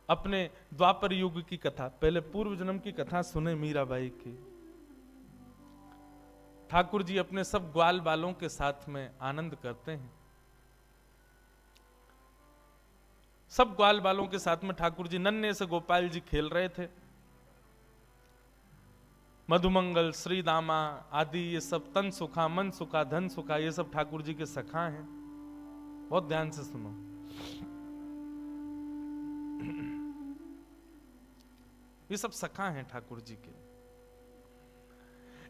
अपने द्वापर युग की कथा, पहले पूर्व जन्म की कथा सुने मीराबाई की। ठाकुर जी अपने सब ग्वाल बालों के साथ में आनंद करते हैं। सब ग्वाल बालों के साथ में ठाकुर जी नन्हे से गोपाल जी खेल रहे थे। मधुमंगल, श्री दामा आदि ये सब तन सुखा, मन सुखा, धन सुखा, ये सब ठाकुर जी के सखा हैं। बहुत ध्यान से सुनो। ये सब सखा हैं ठाकुर जी के।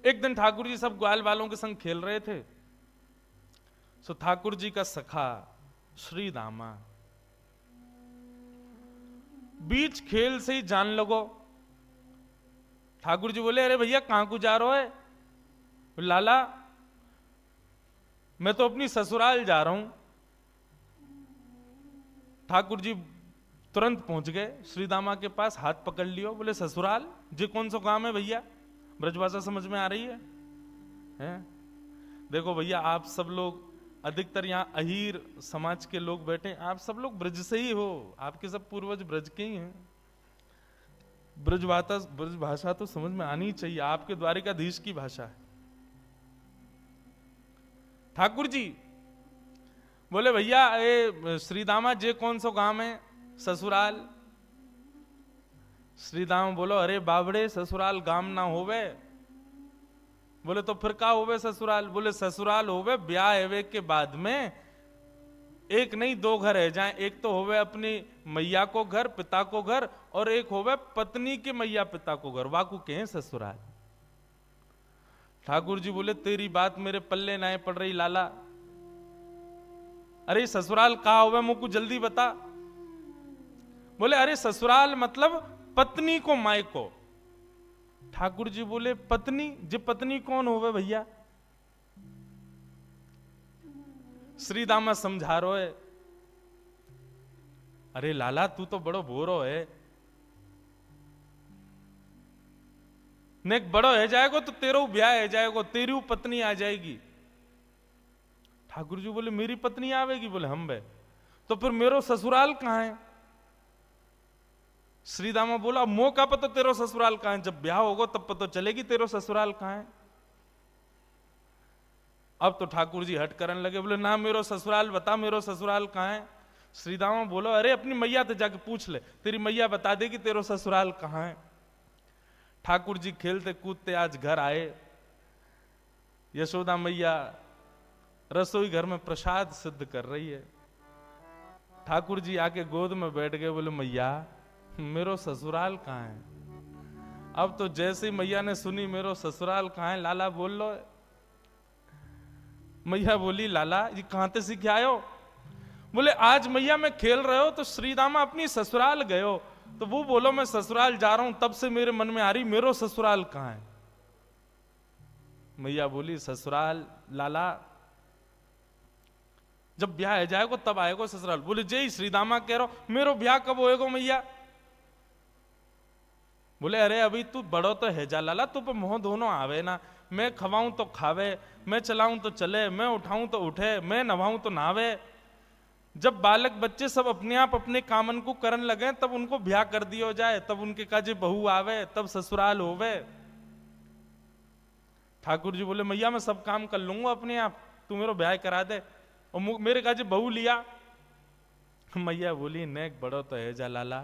एक दिन ठाकुर जी सब ग्वाल बालों के संग खेल रहे थे। सो ठाकुर जी का सखा श्री दामा बीच खेल से ही जान लगो। ठाकुर जी बोले, अरे भैया कहां को जा रहे हो? लाला मैं तो अपनी ससुराल जा रहा हूं। ठाकुर जी तुरंत पहुंच गए श्रीदामा के पास, हाथ पकड़ लियो। बोले, ससुराल जी कौन सा काम है भैया? ब्रजभाषा समझ में आ रही है? देखो भैया, आप सब लोग अधिकतर यहाँ अहीर समाज के लोग बैठे, आप सब लोग ब्रज से ही हो, आपके सब पूर्वज ब्रज के ही हैं। ब्रज भाषा तो समझ में आनी चाहिए, आपके द्वारिकाधीश की भाषा है। ठाकुर जी बोले, भैया ये श्रीदामा जे कौन सा गांव है? ससुराल। श्रीदामा बोलो, अरे बाबड़े ससुराल गांव ना होवे। बोले, तो फिर का होवे ससुराल? बोले, ससुराल होवे ब्याह हेवे के बाद में एक नहीं दो घर है जाए। एक तो होवे अपनी मैया को घर, पिता को घर, और एक होवे पत्नी के मैया पिता को घर, वाकू के हैं ससुराल। ठाकुर जी बोले, तेरी बात मेरे पल्ले ना पड़ रही लाला। अरे ससुराल कहा होवे मुझको जल्दी बता। बोले, अरे ससुराल मतलब पत्नी को माय को। ठाकुर जी बोले, पत्नी जी पत्नी कौन होवे भैया? श्रीदामा समझा रो है, अरे लाला तू तो बड़ो भोरो है, नेक बड़ो है जाएगो तो तेरो ब्याह है जाएगो, तेरी पत्नी आ जाएगी। ठाकुर जी बोले, मेरी पत्नी आवेगी? बोले, हम बे तो फिर मेरो ससुराल कहां है? श्रीदामा बोला, मौका पता तेरो ससुराल कहां है, जब ब्याह होगा तब पता चलेगी तेरो ससुराल कहां है। अब तो ठाकुर जी हट करने लगे, बोले, ना मेरो ससुराल बता, मेरो ससुराल कहां है? श्रीदामा बोलो, अरे अपनी मैया से जाके पूछ ले, तेरी मैया बता देगी तेरो ससुराल कहां है। ठाकुर जी खेलते कूदते आज घर आए। यशोदा मैया रसोई घर में प्रसाद सिद्ध कर रही है। ठाकुर जी आके गोद में बैठ गए, बोले, मैया मेरो ससुराल कहां है? अब तो जैसे ही मैया ने सुनी मेरो ससुराल कहां है, लाला बोल लो। मैया बोली, लाला ये कहां से सीख आए हो? बोले, आज मैया मैं खेल रहे हो तो श्रीदामा अपनी ससुराल गए हो, तो वो बोलो मैं ससुराल जा रहा हूं, तब से मेरे मन में आ रही मेरो ससुराल कहां है। मैया बोली, ससुराल लाला जब ब्याह है जाएगो तब आएगो ससुराल। बोले, जय श्रीदामा कह रहा हो, मेरो ब्याह कब होएगो मैया? बोले, अरे अभी तू बड़ो तो है जा लाला, तू पे मोह दोनों आवे ना, मैं खवाऊं तो खावे, मैं चलाऊं तो चले, मैं उठाऊं तो उठे, मैं नवाऊं तो नहावे। जब बालक बच्चे सब अपने आप अपने कामन को करन लगे तब उनको ब्याह कर दियो जाए, तब उनके काजे बहू आवे, तब ससुराल होवे। ठाकुर जी बोले, मैया मैं सब काम कर लूंगा अपने आप, तू मेरा ब्याह करा दे, और मेरे काजे बहू लिया। मैया बोली, नेक बड़ो तो है जा लाला,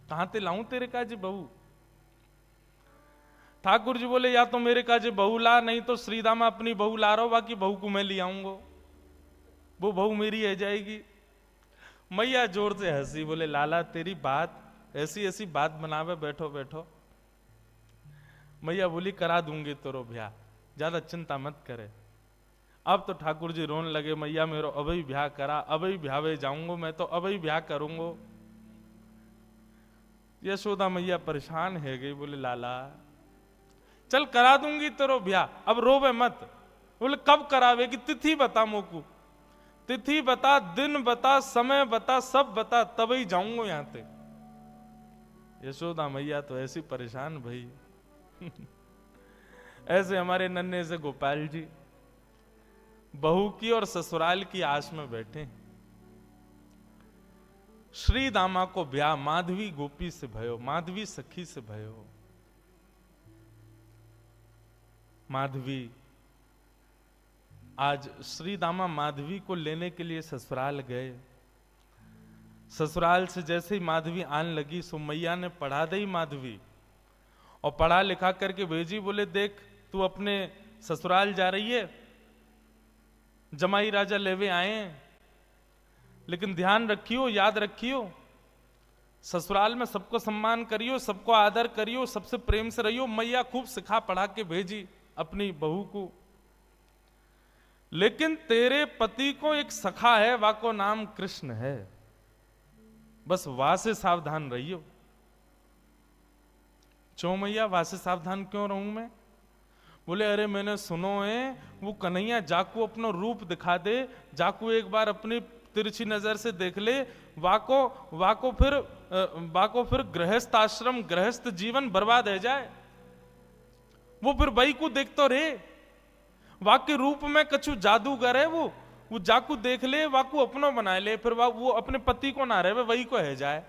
कहां ते लाऊं तेरे काजे बहू? ठाकुर जी बोले, या तो मेरे काजे बहू ला, नहीं तो श्रीदामा अपनी बहू ला रहा हो, बाकी बहू को मैं ले आऊंगा, वो बहू मेरी है जाएगी। मैया जोर से हंसी, बोले, लाला तेरी बात ऐसी ऐसी बात बनावे बैठो बैठो। मैया बोली, करा दूंगी तेरो ब्याह, ज्यादा चिंता मत करे। अब तो ठाकुर जी रोने लगे, मैया मेरो अभी ब्याह करा, अभी ब्याह जाऊंगा, मैं तो अभी ब्याह करूंगा। यशोदा मैया परेशान है गई, बोले, लाला चल करा दूंगी तेरो ब्याह, अब रोवे मत। बोले, कब करावेगी? तिथि बता मोकू, तिथि बता, दिन बता, समय बता, सब बता, तब ही जाऊंगा यहां से। यशोदा मैया तो ऐसी परेशान भाई। ऐसे हमारे नन्हे से गोपाल जी बहू की और ससुराल की आस में बैठे। श्री दामा को ब्याह माधवी गोपी से भयो, माधवी सखी से भयो। माधवी आज श्री दामा माधवी को लेने के लिए ससुराल गए। ससुराल से जैसे ही माधवी आने लगी, सो मैया ने पढ़ा दी माधवी और पढ़ा लिखा करके भेजी। बोले देख तू अपने ससुराल जा रही है, जमाई राजा लेवे आए हैं, लेकिन ध्यान रखियो, याद रखियो, ससुराल में सबको सम्मान करियो, सबको आदर करियो, सबसे प्रेम से रहियो। मैया खूब सिखा पढ़ा के भेजी अपनी बहू को। लेकिन तेरे पति को एक सखा है, वाको नाम कृष्ण है, बस वहां से सावधान रहियो। क्यों मैया, वहां से सावधान क्यों रहूं मैं? बोले अरे मैंने सुनो है वो कन्हैया जाकू अपना रूप दिखा दे, जाकू एक बार अपनी तिरछी नजर से देख ले, वाको फिर गृहस्थ आश्रम गृहस्थ जीवन बर्बाद है जाए। वो फिर वही को देखते रहे, वाके रूप में कछु जादूगर है, वो जाकू देख ले, वाकू अपनो बना ले, फिर वो अपने पति को ना रहे, वही को है जाए।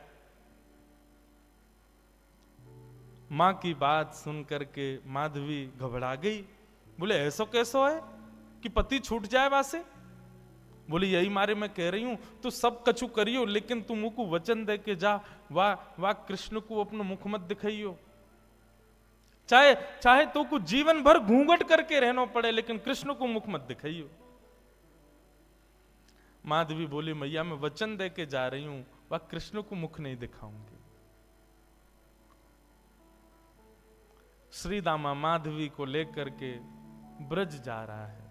मां की बात सुन करके माधवी घबरा गई। बोले ऐसो कैसो है कि पति छूट जाए वासे? बोले यही मारे मैं कह रही हूं, तू सब कछु करियो, लेकिन तू मुख को वचन दे के जा, वाह कृष्ण को अपना मुख मत दिखाइयो। चाहे तो को जीवन भर घूंघट करके रहना पड़े, लेकिन कृष्ण को मुख मत दिखाइयो। माधवी बोली मैया मैं वचन दे के जा रही हूं, वह कृष्ण को मुख नहीं दिखाऊंगी। श्री दामा माधवी को लेकर के ब्रज जा रहा है।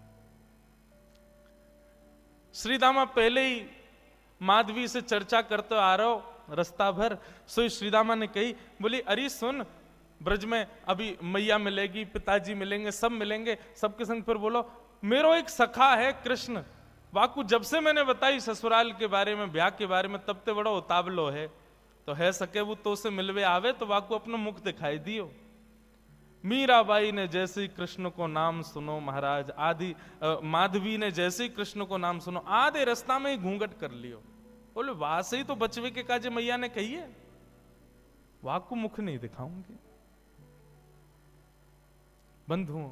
श्री दामा पहले ही माधवी से चर्चा करते आ रहा हो रास्ता भर। सो श्रीदामा ने कही, बोली अरे सुन, ब्रज में अभी मैया मिलेगी, पिताजी मिलेंगे, सब मिलेंगे, सबके संग फिर बोलो मेरो एक सखा है कृष्ण, वाकू जब से मैंने बताई ससुराल के बारे में, ब्याह के बारे में, तब ते बड़ा उतावलो है, तो है सके वो तो से मिलवे आवे तो वाकू अपना मुख दिखाई दियो। मीराबाई ने जैसे ही कृष्ण को नाम सुनो महाराज, आदि माधवी ने जैसे ही कृष्ण को नाम सुनो, आधे रास्ता में ही घूंघट कर लियो। बोले वहां से ही तो बचवे के काजे मैया ने कही है, वाकू मुख नहीं दिखाऊंगी। बंधुओं,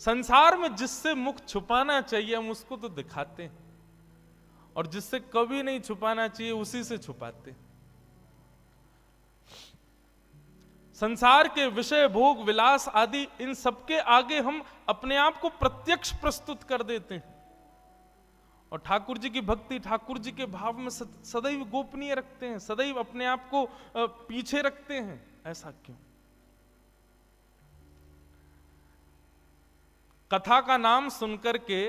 संसार में जिससे मुख छुपाना चाहिए हम उसको तो दिखाते हैं, और जिससे कभी नहीं छुपाना चाहिए उसी से छुपाते हैं। संसार के विषय भोग विलास आदि इन सबके आगे हम अपने आप को प्रत्यक्ष प्रस्तुत कर देते हैं, और ठाकुर जी की भक्ति, ठाकुर जी के भाव में सदैव गोपनीय रखते हैं, सदैव अपने आप को पीछे रखते हैं। ऐसा क्यों? कथा का नाम सुनकर के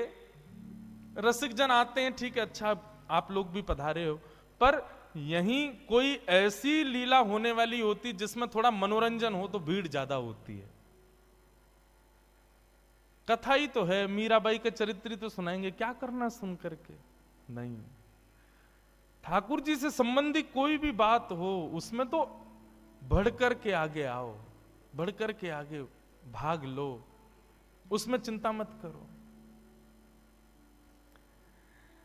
रसिक जन आते हैं, ठीक है, अच्छा आप लोग भी पधारे हो, पर यहीं कोई ऐसी लीला होने वाली होती जिसमें थोड़ा मनोरंजन हो तो भीड़ ज्यादा होती है। कथा ही तो है, मीराबाई के चरित्र तो सुनाएंगे, क्या करना सुन करके? नहीं, ठाकुर जी से संबंधी कोई भी बात हो उसमें तो बढ़कर के आगे आओ, बढ़कर के आगे भाग लो, उसमें चिंता मत करो।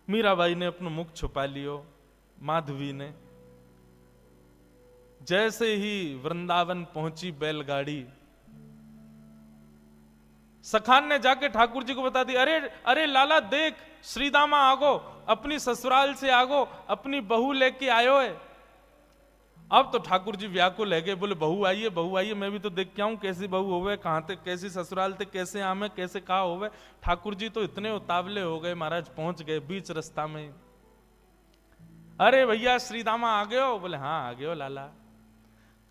मीराबाई ने अपना मुख छुपा लियो। माधवी ने जैसे ही वृंदावन पहुंची बैलगाड़ी, सखान ने जाके ठाकुर जी को बता दी, अरे अरे लाला देख, श्रीदामा आगो, अपनी ससुराल से आगो, अपनी बहू लेके आयो है। अब तो ठाकुर जी व्याकुल है गए, बोले बहू आई है, बहू आई है, मैं भी तो देख के आऊं कैसी बहू होवे, कहां तक कैसी ससुराल थे, कैसे आमे, कैसे कहा होवे। ठाकुर जी तो इतने उतावले हो गए महाराज, पहुंच गए बीच रास्ता में। अरे भैया श्रीदामा आ गए हो? बोले हाँ आ गए हो लाला।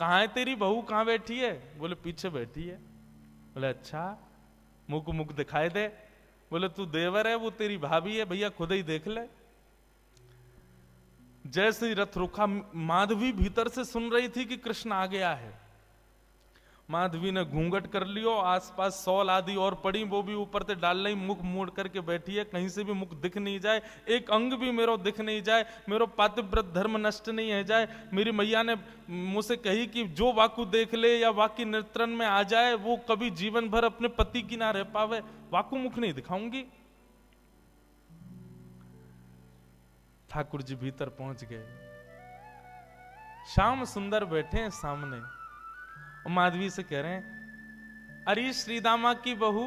कहाँ है तेरी बहू, कहाँ बैठी है? बोले पीछे बैठी है। बोले अच्छा, मुख को मुख दिखाई दे। बोले तू देवर है, वो तेरी भाभी है, भैया खुद ही देख ले। जैसे ही रथ रुका, माधवी भीतर से सुन रही थी कि कृष्ण आ गया है। माधवी ने घूंघट कर लियो, आसपास सौल आदि और पड़ी, वो भी ऊपर से डाल ली, मुख मोड़ करके बैठी है, कहीं से भी मुख दिख नहीं जाए, एक अंग भी मेरो दिख नहीं जाए, मेरो पातिव्रत धर्म नष्ट नहीं है जाए। मेरी मैया ने मुझसे कही कि जो वाकु देख ले या वाकी नेत्रन में आ जाए वो कभी जीवन भर अपने पति की ना रह पावे, वाकु मुख नहीं दिखाऊंगी। ठाकुर जी भीतर पहुंच गए। श्याम सुंदर बैठे हैं सामने और माधवी से कह रहे हैं, अरे श्रीदामा की बहू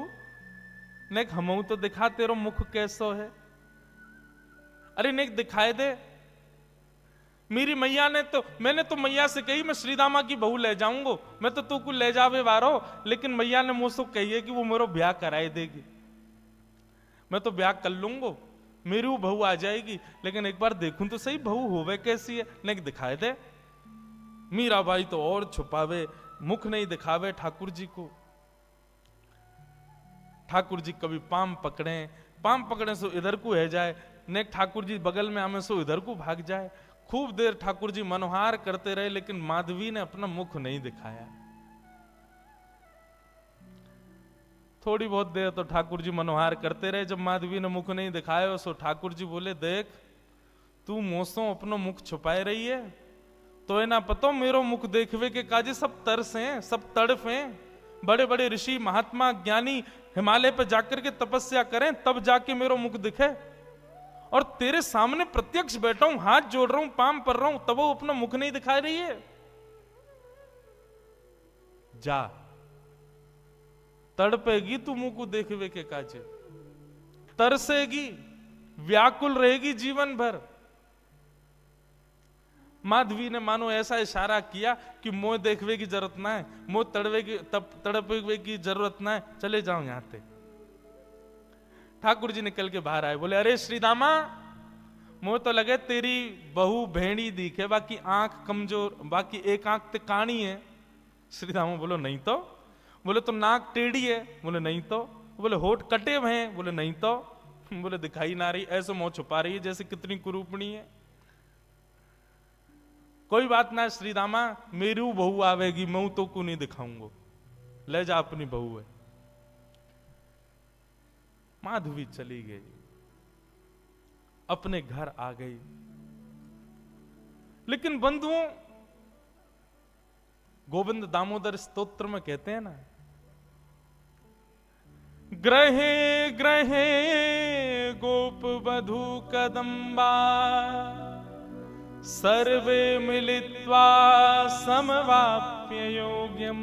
नेक हमऊ तो दिखा, तेरो मुख कैसो है। अरे नेक दिखाए दे। मेरी मैया ने तो, मैंने तो मैया से कही मैं श्रीदामा की बहू ले जाऊंगा, मैं तो तू को ले जावे वारो, लेकिन मैया ने मुझसे कही है कि वो मेरा ब्याह कराए देगी। मैं तो ब्याह कर लूंगा, मेरी वो बहू आ जाएगी, लेकिन एक बार देखूं तो सही बहू होवे कैसी है, नेक दिखाए दे। मीराबाई तो और छुपावे, मुख नहीं दिखावे ठाकुर जी को। ठाकुर जी कभी पाम पकड़े सो इधर को है जाए, नेक ठाकुर जी बगल में आमे सो इधर को भाग जाए। खूब देर ठाकुर जी मनोहार करते रहे, लेकिन माधवी ने अपना मुख नहीं दिखाया। थोड़ी बहुत देर तो ठाकुर जी मनोहार करते रहे। जब माधवी ने मुख नहीं दिखाया सो ठाकुर जी बोले, देख तू मोसों अपनो मुख छुपाए रही है, तो है ना पतो मेरो मुख देखवे के काजे सब तरस हैं, सब तड़फ हैं। बड़े बड़े ऋषि महात्मा ज्ञानी हिमालय पर जाकर के तपस्या करें तब जाके मेरो मुख दिखे, और तेरे सामने प्रत्यक्ष बैठा हूं, हाथ जोड़ रहा हूं, पाम पर रहा हूं, तब वो अपना मुख नहीं दिखा रही है। जा तड़पेगी तू मुंह को देखवे के काजे, तरसेगी, व्याकुल रहेगी जीवन भर। माधवी ने मानो ऐसा इशारा किया कि मोह देखवे की जरूरत ना है, मोह तड़पवे की जरूरत ना है, चले जाओ यहां से। ठाकुर जी निकल के बाहर आए, बोले, अरे श्रीदामा मोह तो लगे तेरी बहू भेड़ी दिखे, बाकी आंख कमजोर, बाकी एक आंख ते काणी है। श्रीदामा बोलो नहीं तो। बोले तो नाक टेढ़ी है, बोले नहीं तो। बोले होठ कटे हुए हैं, बोले नहीं तो। बोले दिखाई ना रही, ऐसे मुंह छुपा रही है जैसे कितनी कुरूपणी है। कोई बात ना श्रीदामा, मेरी बहू आवेगी, मैं तो को नहीं दिखाऊंगा, ले जा अपनी बहू है। माधवी चली गई, अपने घर आ गई। लेकिन बंधुओं, गोविंद दामोदर स्तोत्र में कहते हैं ना, ग्रहे ग्रहे गोप वधू कदम्बा सर्वे मिलित्वा समवाप्य योग्यम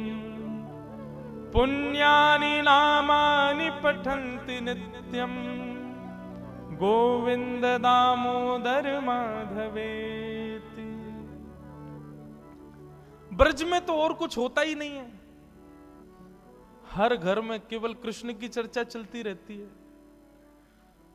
पुण्यानि नामानि पठन्ति नित्यम गोविंद दामोदर माधवेति। ब्रज में तो और कुछ होता ही नहीं है, हर घर में केवल कृष्ण की चर्चा चलती रहती है।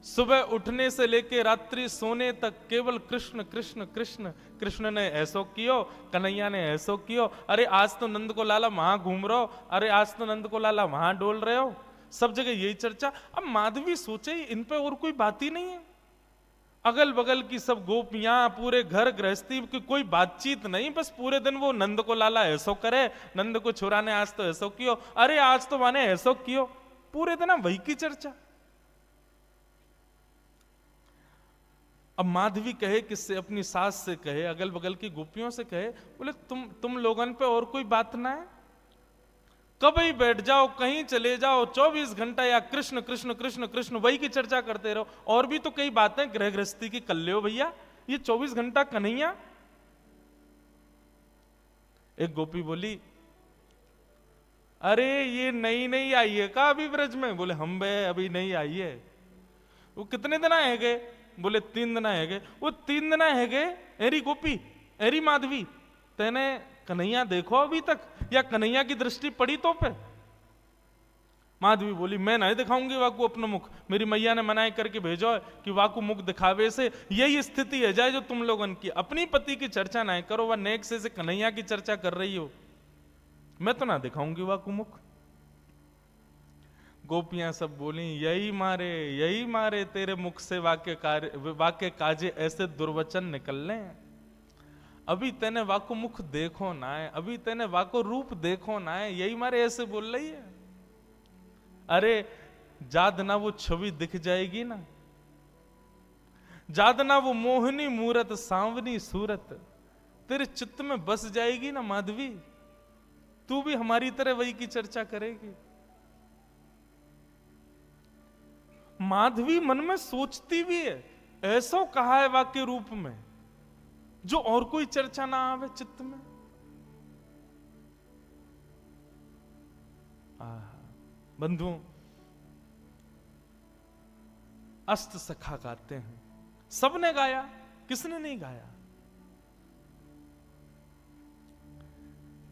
सुबह उठने से लेके रात्रि सोने तक केवल कृष्ण कृष्ण कृष्ण। कृष्ण ने ऐसो कियो, कन्हैया ने ऐसो कियो, अरे आज तो नंद को लाला वहां घूम रहे हो, अरे आज तो नंद को लाला वहां डोल रहे हो, सब जगह यही चर्चा। अब माधवी सोचे इन पे और कोई बात ही नहीं है, अगल बगल की सब गोपियां, पूरे घर गृहस्थी की कोई बातचीत नहीं, बस पूरे दिन वो नंद को लाला ऐसो करे, नंद को छुरा ने आज तो ऐसो कियो, अरे आज तो माने ऐसो कियो, पूरे दिन वही की चर्चा। अब माधवी कहे किससे, अपनी सास से कहे, अगल बगल की गोपियों से कहे, बोले तुम लोगन पे और कोई बात ना है, कभी बैठ जाओ, कहीं चले जाओ, 24 घंटा या कृष्ण कृष्ण कृष्ण कृष्ण वही की चर्चा करते रहो। और भी तो कई बातें गृह गृहस्थी की कर लो भैया, ये 24 घंटा कन्हैया। एक गोपी बोली, अरे ये नई नई आई है का अभी ब्रज में? बोले हम बे अभी नहीं आई है। वो कितने दिन आए गए? बोले 3 दिन आए गए। वो 3 दिन आए गए, एरी गोपी एरी माधवी तेने कन्हैया देखो अभी तक, या कन्हैया की दृष्टि पड़ी तो पे? माधवी बोली, मैं नहीं दिखाऊंगी वाकू अपना मुख, मेरी मैया ने मनाई करके भेजो है कि वाकू मुख दिखावे से यही स्थिति है जाए जो तुम लोगन की, अपनी पति की चर्चा नहीं करो, वह नेक से कन्हैया की चर्चा कर रही हो, मैं तो ना दिखाऊंगी वाकू मुख। गोपियां सब बोली, यही मारे तेरे मुख से वाक्य काजे ऐसे दुर्वचन निकलने। अभी तेने वाको मुख देखो ना है, अभी तेने वाको रूप देखो ना है, यही मारे ऐसे बोल रही है। अरे जाद ना वो छवि दिख जाएगी ना, जाद ना वो मोहनी मूरत सांवनी सूरत तेरे चित्त में बस जाएगी ना माधवी, तू भी हमारी तरह वही की चर्चा करेगी। माधवी मन में सोचती भी है ऐसो कहा है वाक्य रूप में जो और कोई चर्चा ना आवे चित्त में। बंधुओं, अष्ट सखा गाते हैं, सबने गाया, किसने नहीं गाया।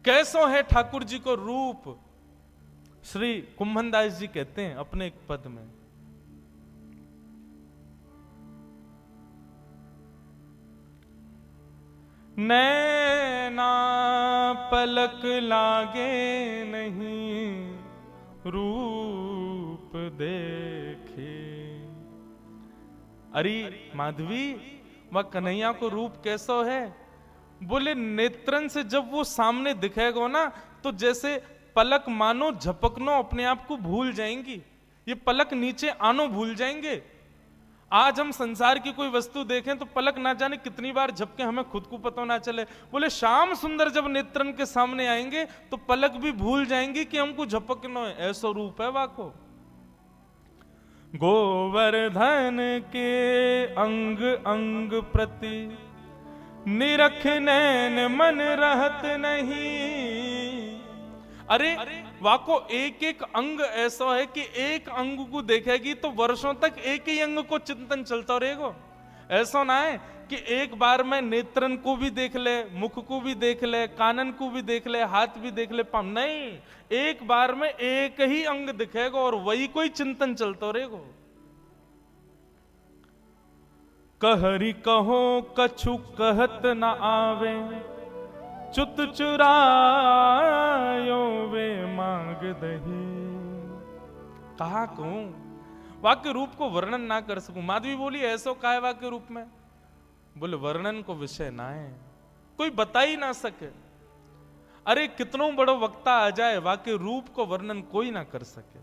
कैसो है ठाकुर जी को रूप, श्री कुंभनदास जी कहते हैं अपने एक पद में, नैना पलक लागे नहीं रूप देखे। अरे माधवी, वह कन्हैया को रूप कैसो है? बोले नेत्रन से जब वो सामने दिखेगा ना, तो जैसे पलक मानो झपकनो अपने आप को भूल जाएंगी, ये पलक नीचे आनो भूल जाएंगे। आज हम संसार की कोई वस्तु देखें तो पलक ना जाने कितनी बार झपके, हमें खुद को पता ना चले। बोले श्याम सुंदर जब नेत्रन के सामने आएंगे तो पलक भी भूल जाएंगी कि हमको झपकनो है। ऐसा रूप है वाको। गोवर्धन के अंग अंग प्रति निरख नैन मन रहत नहीं। अरे वाको एक एक अंग ऐसा है कि एक अंग को देखेगी तो वर्षों तक एक ही अंग को चिंतन चलता रहेगा। ऐसा ना है कि एक बार में नेत्रन को भी देख ले, मुख को भी देख ले, कानन को भी देख ले, हाथ भी देख ले, पाँव नहीं, एक बार में एक ही अंग दिखेगा और वही कोई चिंतन चलता रहेगा। कहरी कहो कछु कहत न आवे, चुत चुरायो वे मांग दही। कहा कहूं, वाक्य रूप को वर्णन ना कर सकूं। माधवी बोली ऐसो का है वाक्य रूप में? बोले वर्णन को विषय ना है, कोई बता ही ना सके। अरे कितनों बड़ो वक्ता आ जाए, वाक्य रूप को वर्णन कोई ना कर सके।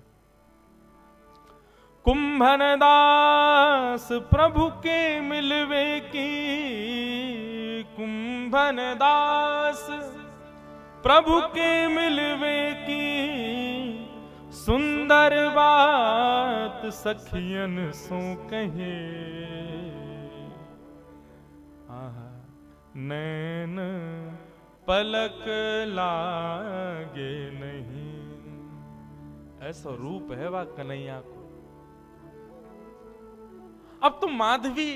कुंभन दास प्रभु के मिलवे की, कुंभन दास प्रभु के मिलवे की, सुंदर बात सखियन सो कहे। नैन पलक लागे नहीं। ऐसा रूप है वह कन्हैया को। अब तो माधवी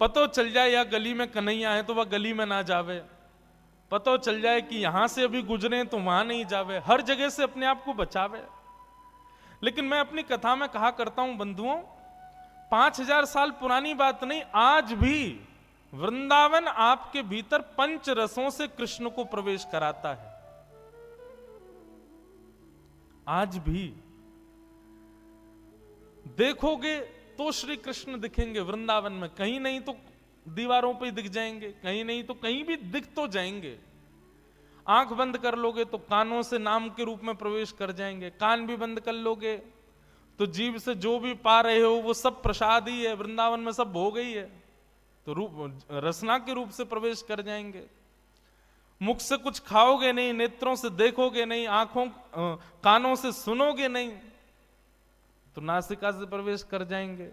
पतो चल जाए या गली में कन्हैया है तो वह गली में ना जावे, पतो चल जाए कि यहां से अभी गुजरे तो वहां नहीं जावे, हर जगह से अपने आप को बचावे। लेकिन मैं अपनी कथा में कहा करता हूं बंधुओं, 5000 साल पुरानी बात नहीं, आज भी वृंदावन आपके भीतर पंच रसों से कृष्ण को प्रवेश कराता है। आज भी देखोगे तो श्री कृष्ण दिखेंगे वृंदावन में, कहीं नहीं तो दीवारों पे दिख जाएंगे, कहीं नहीं तो कहीं भी दिख तो जाएंगे। आंख बंद कर लोगे तो कानों से नाम के रूप में प्रवेश कर जाएंगे, कान भी बंद कर लोगे तो जीभ से जो भी पा रहे हो वो सब प्रसाद ही है, वृंदावन में सब भोग ही है, तो रूप रसना के रूप से प्रवेश कर जाएंगे। मुख से कुछ खाओगे नहीं, नेत्रों से देखोगे नहीं, आंखों कानों से सुनोगे नहीं, तो नासिका से प्रवेश कर जाएंगे।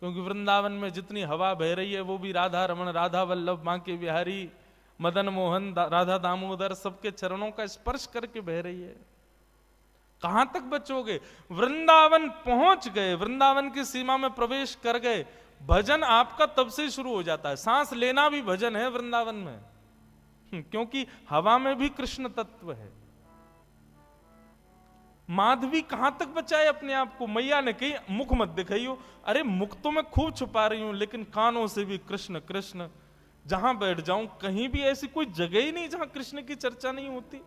क्योंकि वृंदावन में जितनी हवा बह रही है वो भी राधा रमण, राधा वल्लभ, बांके बिहारी, मदन मोहन, राधा दामोदर सबके चरणों का स्पर्श करके बह रही है। कहां तक बचोगे? वृंदावन पहुंच गए, वृंदावन की सीमा में प्रवेश कर गए, भजन आपका तब से शुरू हो जाता है। सांस लेना भी भजन है वृंदावन में, क्योंकि हवा में भी कृष्ण तत्व है। माधवी कहां तक बचाए अपने आप को? मैया ने कही मुख मत दिखाइयो। अरे मुख तो मैं खूब छुपा रही हूं, लेकिन कानों से भी कृष्ण कृष्ण। जहां बैठ जाऊं कहीं भी ऐसी कोई जगह ही नहीं जहां कृष्ण की चर्चा नहीं होती।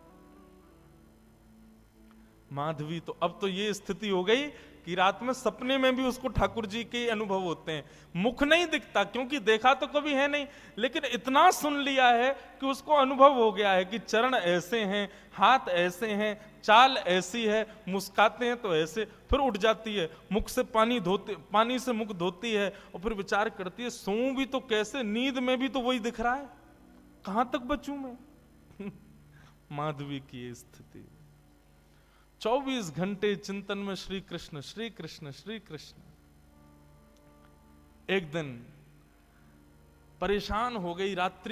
माधवी तो अब तो ये स्थिति हो गई कि रात में सपने में भी उसको ठाकुर जी के अनुभव होते हैं। मुख नहीं दिखता क्योंकि देखा तो कभी है नहीं, लेकिन इतना सुन लिया है कि उसको अनुभव हो गया है कि चरण ऐसे हैं, हाथ ऐसे हैं, चाल ऐसी है, मुस्काते हैं तो ऐसे, फिर उठ जाती है, मुख से पानी से मुख धोती है और फिर विचार करती है सोऊं भी तो कैसे, नींद में भी तो वही दिख रहा है, कहां तक बचूं मैं। माधवी की स्थिति 24 घंटे चिंतन में श्री कृष्ण श्री कृष्ण श्री कृष्ण। एक दिन परेशान हो गई, रात्रि